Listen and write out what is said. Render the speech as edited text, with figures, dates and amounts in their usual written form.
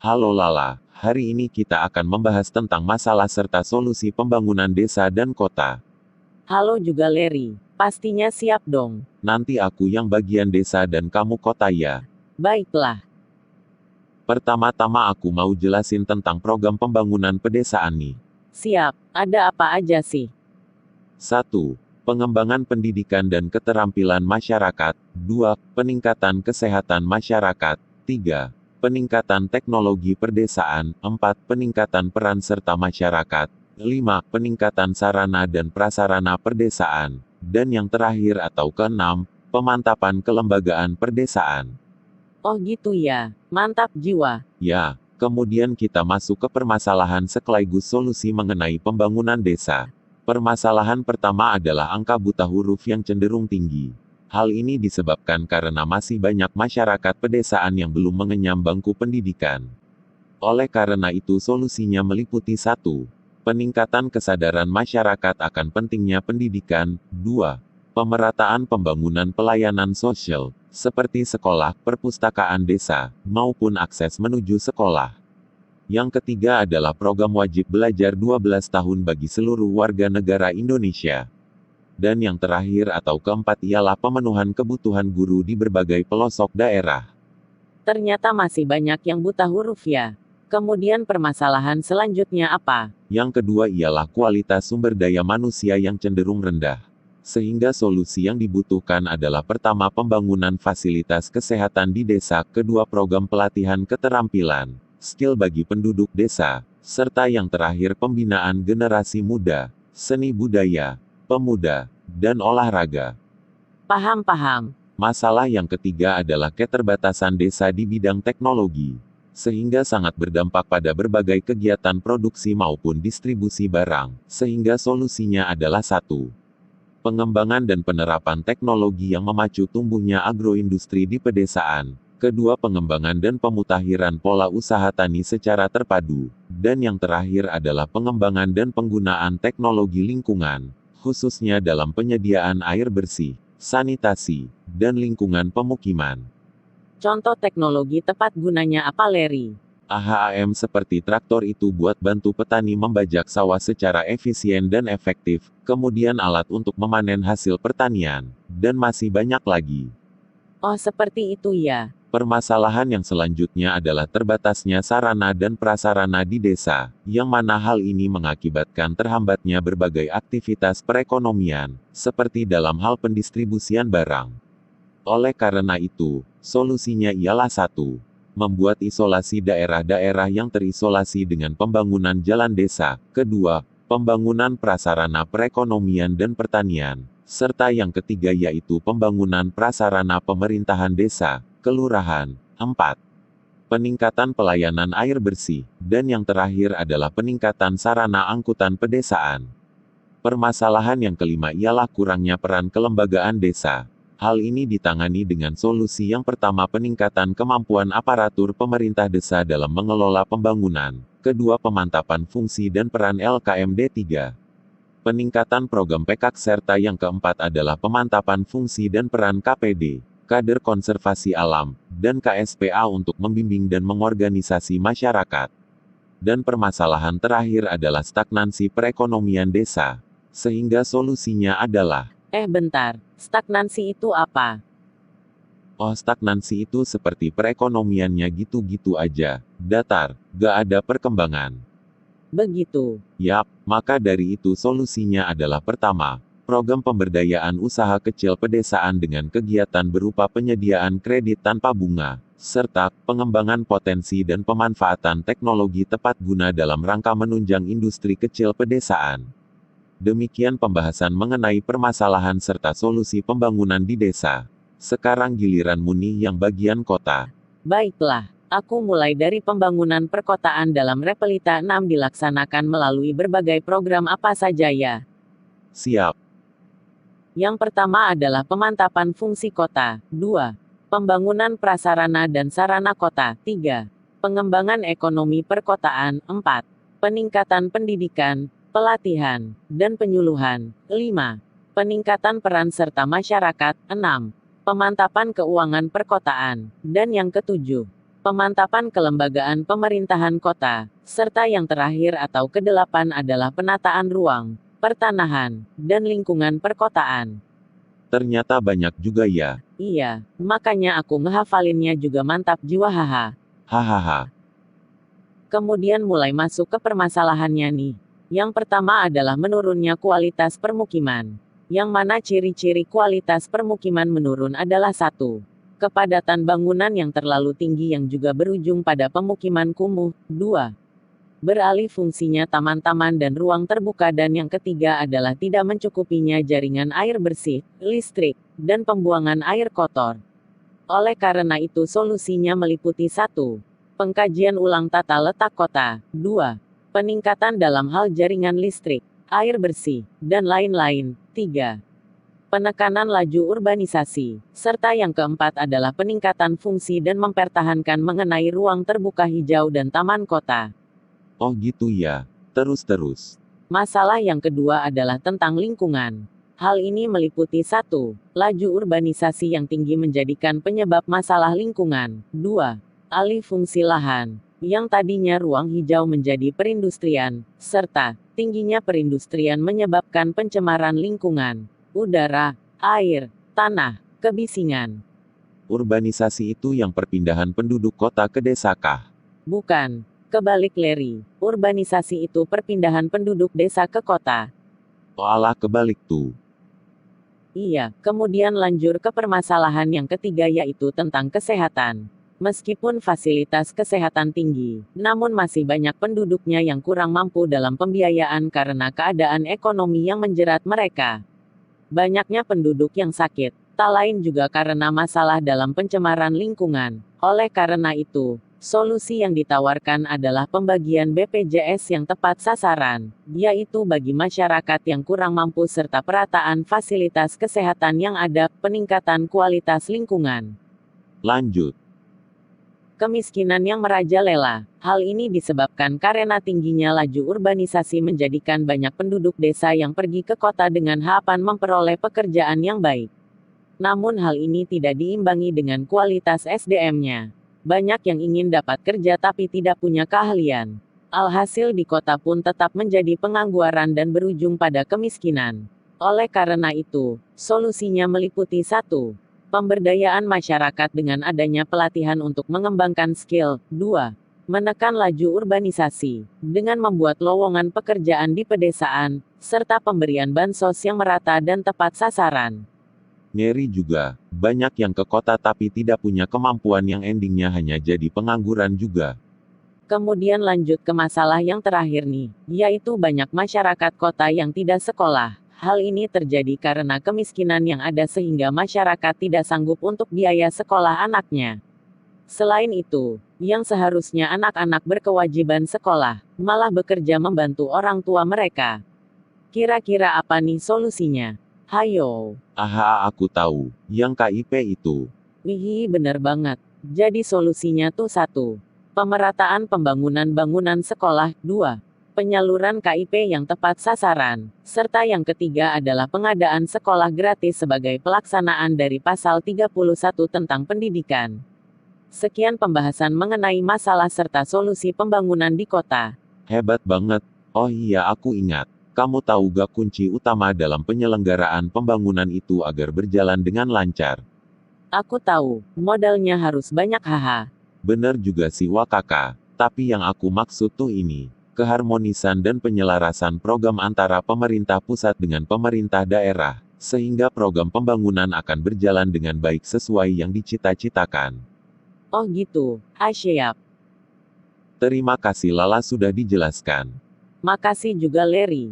Halo Lala, hari ini kita akan membahas tentang masalah serta solusi pembangunan desa dan kota. Halo juga Larry, pastinya siap dong. Nanti aku yang bagian desa dan kamu kota ya. Baiklah, Pertama-tama aku mau jelasin tentang program pembangunan pedesaan nih. siap. Ada apa aja sih? 1. Pengembangan pendidikan dan keterampilan masyarakat. 2. Peningkatan kesehatan masyarakat. 3. Peningkatan teknologi perdesaan. 4. Peningkatan peran serta masyarakat. 5. Peningkatan sarana dan prasarana perdesaan. Dan yang terakhir atau keenam, pemantapan kelembagaan perdesaan. Oh gitu ya, mantap jiwa. Ya, kemudian kita masuk ke permasalahan sekaligus solusi mengenai pembangunan desa. Permasalahan pertama adalah angka buta huruf yang cenderung tinggi. Hal ini disebabkan karena masih banyak masyarakat pedesaan yang belum mengenyam bangku pendidikan. Oleh karena itu solusinya meliputi 1. Peningkatan kesadaran masyarakat akan pentingnya pendidikan. 2. Pemerataan pembangunan pelayanan sosial, seperti sekolah, perpustakaan desa, maupun akses menuju sekolah. Yang ketiga adalah program wajib belajar 12 tahun bagi seluruh warga negara Indonesia. Dan yang terakhir atau keempat ialah pemenuhan kebutuhan guru di berbagai pelosok daerah. Ternyata masih banyak yang buta huruf ya. Kemudian permasalahan selanjutnya apa? Yang kedua ialah kualitas sumber daya manusia yang cenderung rendah. Sehingga solusi yang dibutuhkan adalah pertama pembangunan fasilitas kesehatan di desa, kedua program pelatihan keterampilan, skill bagi penduduk desa, serta yang terakhir pembinaan generasi muda, seni budaya, pemuda, dan olahraga. Paham. Masalah yang ketiga adalah keterbatasan desa di bidang teknologi. Sehingga sangat berdampak pada berbagai kegiatan produksi maupun distribusi barang, sehingga solusinya adalah 1. Pengembangan dan penerapan teknologi yang memacu tumbuhnya agroindustri di pedesaan. Kedua, pengembangan dan pemutakhiran pola usaha tani secara terpadu. Dan yang terakhir adalah pengembangan dan penggunaan teknologi lingkungan, khususnya dalam penyediaan air bersih, sanitasi, dan lingkungan pemukiman. Contoh teknologi tepat gunanya apa Larry? AHAM seperti traktor itu buat bantu petani membajak sawah secara efisien dan efektif, kemudian alat untuk memanen hasil pertanian, dan masih banyak lagi. Oh seperti itu ya. Permasalahan yang selanjutnya adalah terbatasnya sarana dan prasarana di desa, yang mana hal ini mengakibatkan terhambatnya berbagai aktivitas perekonomian, seperti dalam hal pendistribusian barang. Oleh karena itu, solusinya ialah 1. Membuat isolasi daerah-daerah yang terisolasi dengan pembangunan jalan desa. Kedua, pembangunan prasarana perekonomian dan pertanian. Serta yang ketiga yaitu pembangunan prasarana pemerintahan desa, kelurahan. 4. Peningkatan pelayanan air bersih. Dan yang terakhir adalah peningkatan sarana angkutan pedesaan. Permasalahan yang kelima ialah kurangnya peran kelembagaan desa. Hal ini ditangani dengan solusi yang pertama peningkatan kemampuan aparatur pemerintah desa dalam mengelola pembangunan. Kedua pemantapan fungsi dan peran LKMD 3. Peningkatan program PKK serta yang keempat adalah pemantapan fungsi dan peran KPD, kader konservasi alam, dan KSPA untuk membimbing dan mengorganisasi masyarakat. Dan permasalahan terakhir adalah stagnansi perekonomian desa. Sehingga solusinya adalah Bentar, stagnansi itu apa? oh stagnansi itu seperti perekonomiannya gitu-gitu aja, datar, gak ada perkembangan. Begitu. Yap, maka dari itu solusinya adalah pertama, program pemberdayaan usaha kecil pedesaan dengan kegiatan berupa penyediaan kredit tanpa bunga, serta pengembangan potensi dan pemanfaatan teknologi tepat guna dalam rangka menunjang industri kecil pedesaan. Demikian pembahasan mengenai permasalahan serta solusi pembangunan di desa. Sekarang giliran Muni yang bagian kota. Baiklah, aku mulai dari pembangunan perkotaan dalam Repelita 6 dilaksanakan melalui berbagai program apa saja ya. Siap. Yang pertama adalah pemantapan fungsi kota. 2. Pembangunan prasarana dan sarana kota. 3. Pengembangan ekonomi perkotaan. 4. Peningkatan pendidikan, pelatihan, dan penyuluhan. 5. Peningkatan peran serta masyarakat. 6. Pemantapan keuangan perkotaan. Dan yang ketujuh, pemantapan kelembagaan pemerintahan kota, serta yang terakhir atau kedelapan adalah penataan ruang, pertanahan, dan lingkungan perkotaan. Ternyata banyak juga ya. Iya, makanya aku ngehafalinnya juga mantap jiwa haha. Hahaha. Kemudian mulai masuk ke permasalahannya nih. Yang pertama adalah menurunnya kualitas permukiman. Yang mana ciri-ciri kualitas permukiman menurun adalah 1. Kepadatan bangunan yang terlalu tinggi yang juga berujung pada pemukiman kumuh. 2. Beralih fungsinya taman-taman dan ruang terbuka, dan yang ketiga adalah tidak mencukupinya jaringan air bersih, listrik, dan pembuangan air kotor. Oleh karena itu solusinya meliputi 1. Pengkajian ulang tata letak kota. 2. Peningkatan dalam hal jaringan listrik, air bersih, dan lain-lain. 3. Penekanan laju urbanisasi. Serta yang keempat adalah peningkatan fungsi dan mempertahankan mengenai ruang terbuka hijau dan taman kota. Oh gitu ya. Terus. Masalah yang kedua adalah tentang lingkungan. Hal ini meliputi 1. Laju urbanisasi yang tinggi menjadikan penyebab masalah lingkungan. 2. Alih fungsi lahan, yang tadinya ruang hijau menjadi perindustrian, serta tingginya perindustrian menyebabkan pencemaran lingkungan, udara, air, tanah, kebisingan. Urbanisasi itu yang perpindahan penduduk kota ke desa kah? Bukan. Kebalik Larry, urbanisasi itu perpindahan penduduk desa ke kota. Oalah kebalik tuh. Iya, kemudian lanjut ke permasalahan yang ketiga yaitu tentang kesehatan. Meskipun fasilitas kesehatan tinggi, namun masih banyak penduduknya yang kurang mampu dalam pembiayaan karena keadaan ekonomi yang menjerat mereka. Banyaknya penduduk yang sakit, tak lain juga karena masalah dalam pencemaran lingkungan. Oleh karena itu, solusi yang ditawarkan adalah pembagian BPJS yang tepat sasaran, yaitu bagi masyarakat yang kurang mampu serta perataan fasilitas kesehatan yang ada, peningkatan kualitas lingkungan. Lanjut. Kemiskinan yang merajalela. Hal ini disebabkan karena tingginya laju urbanisasi menjadikan banyak penduduk desa yang pergi ke kota dengan harapan memperoleh pekerjaan yang baik. Namun hal ini tidak diimbangi dengan kualitas SDM-nya. Banyak yang ingin dapat kerja tapi tidak punya keahlian. Alhasil di kota pun tetap menjadi pengangguran dan berujung pada kemiskinan. Oleh karena itu, solusinya meliputi 1. Pemberdayaan masyarakat dengan adanya pelatihan untuk mengembangkan skill. 2. Menekan laju urbanisasi, dengan membuat lowongan pekerjaan di pedesaan, serta pemberian bansos yang merata dan tepat sasaran. Ngeri juga, banyak yang ke kota tapi tidak punya kemampuan yang endingnya hanya jadi pengangguran juga. Kemudian lanjut ke masalah yang terakhir nih, yaitu banyak masyarakat kota yang tidak sekolah. Hal ini terjadi karena kemiskinan yang ada sehingga masyarakat tidak sanggup untuk biaya sekolah anaknya. Selain itu, yang seharusnya anak-anak berkewajiban sekolah, malah bekerja membantu orang tua mereka. Kira-kira apa nih solusinya? Hayo. Aha, aku tahu, yang KIP itu. Wih, bener banget. Jadi solusinya tuh 1. Pemerataan pembangunan bangunan sekolah. 2. Penyaluran KIP yang tepat sasaran. Serta yang ketiga adalah pengadaan sekolah gratis sebagai pelaksanaan dari pasal 31 tentang pendidikan. Sekian pembahasan mengenai masalah serta solusi pembangunan di kota. Hebat banget. Oh iya, aku ingat. Kamu tahu gak kunci utama dalam penyelenggaraan pembangunan itu agar berjalan dengan lancar? Aku tahu, modalnya harus banyak haha. Bener juga sih Wakaka. Tapi yang aku maksud tuh ini. Keharmonisan dan penyelarasan program antara pemerintah pusat dengan pemerintah daerah, sehingga program pembangunan akan berjalan dengan baik sesuai yang dicita-citakan. Oh gitu, siap. Terima kasih Lala sudah dijelaskan. Makasih juga Larry.